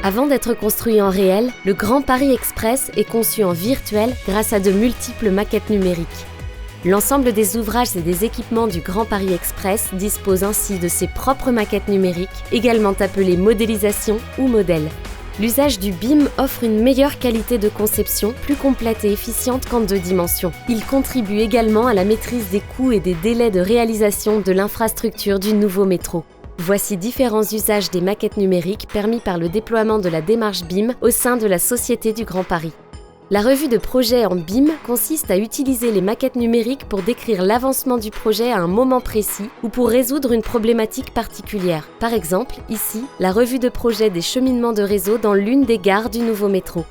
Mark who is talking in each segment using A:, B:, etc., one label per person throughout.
A: Avant d'être construit en réel, le Grand Paris Express est conçu en virtuel grâce à de multiples maquettes numériques. L'ensemble des ouvrages et des équipements du Grand Paris Express dispose ainsi de ses propres maquettes numériques, également appelées modélisation ou modèles. L'usage du BIM offre une meilleure qualité de conception, plus complète et efficiente qu'en 2 dimensions. Il contribue également à la maîtrise des coûts et des délais de réalisation de l'infrastructure du nouveau métro. Voici différents usages des maquettes numériques permis par le déploiement de la démarche BIM au sein de la Société du Grand Paris. La revue de projet en BIM consiste à utiliser les maquettes numériques pour décrire l'avancement du projet à un moment précis ou pour résoudre une problématique particulière. Par exemple, ici, la revue de projet des cheminements de réseau dans l'une des gares du nouveau métro.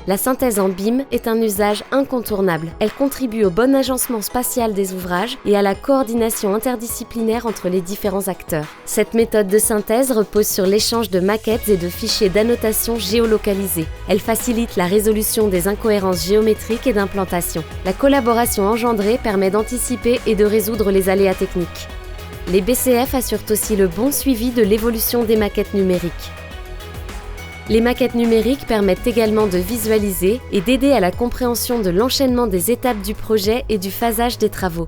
A: La synthèse en BIM est un usage incontournable. Elle contribue au bon agencement spatial des ouvrages et à la coordination interdisciplinaire entre les différents acteurs. Cette méthode de synthèse repose sur l'échange de maquettes et de fichiers d'annotation géolocalisés. Elle facilite la résolution des incohérences géométriques et d'implantation. La collaboration engendrée permet d'anticiper et de résoudre les aléas techniques. Les BCF assurent aussi le bon suivi de l'évolution des maquettes numériques. Les maquettes numériques permettent également de visualiser et d'aider à la compréhension de l'enchaînement des étapes du projet et du phasage des travaux.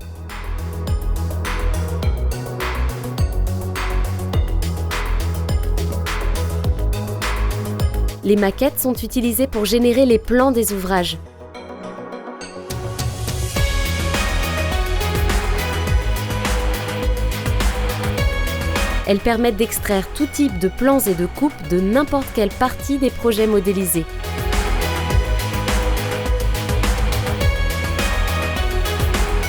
A: Les maquettes sont utilisées pour générer les plans des ouvrages. Elles permettent d'extraire tout type de plans et de coupes de n'importe quelle partie des projets modélisés.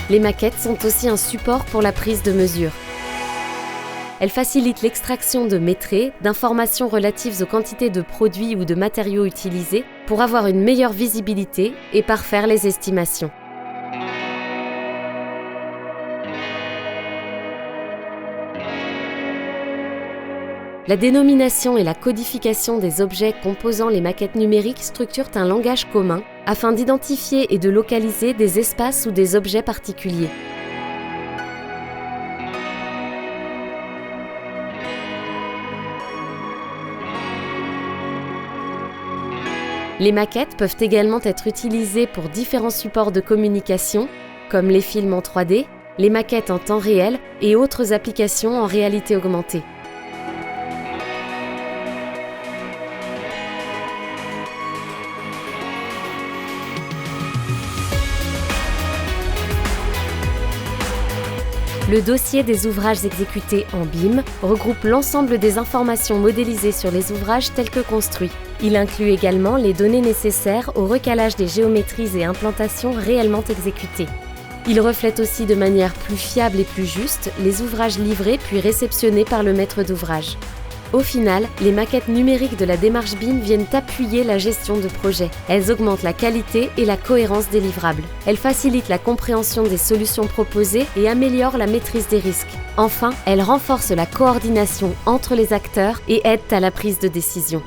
A: Les maquettes sont aussi un support pour la prise de mesure. Elles facilitent l'extraction de métrés, d'informations relatives aux quantités de produits ou de matériaux utilisés pour avoir une meilleure visibilité et parfaire les estimations. La dénomination et la codification des objets composant les maquettes numériques structurent un langage commun afin d'identifier et de localiser des espaces ou des objets particuliers. Les maquettes peuvent également être utilisées pour différents supports de communication, comme les films en 3D, les maquettes en temps réel et autres applications en réalité augmentée. Le dossier des ouvrages exécutés en BIM regroupe l'ensemble des informations modélisées sur les ouvrages tels que construits. Il inclut également les données nécessaires au recalage des géométries et implantations réellement exécutées. Il reflète aussi de manière plus fiable et plus juste les ouvrages livrés puis réceptionnés par le maître d'ouvrage. Au final, les maquettes numériques de la démarche BIM viennent appuyer la gestion de projet. Elles augmentent la qualité et la cohérence des livrables. Elles facilitent la compréhension des solutions proposées et améliorent la maîtrise des risques. Enfin, elles renforcent la coordination entre les acteurs et aident à la prise de décision.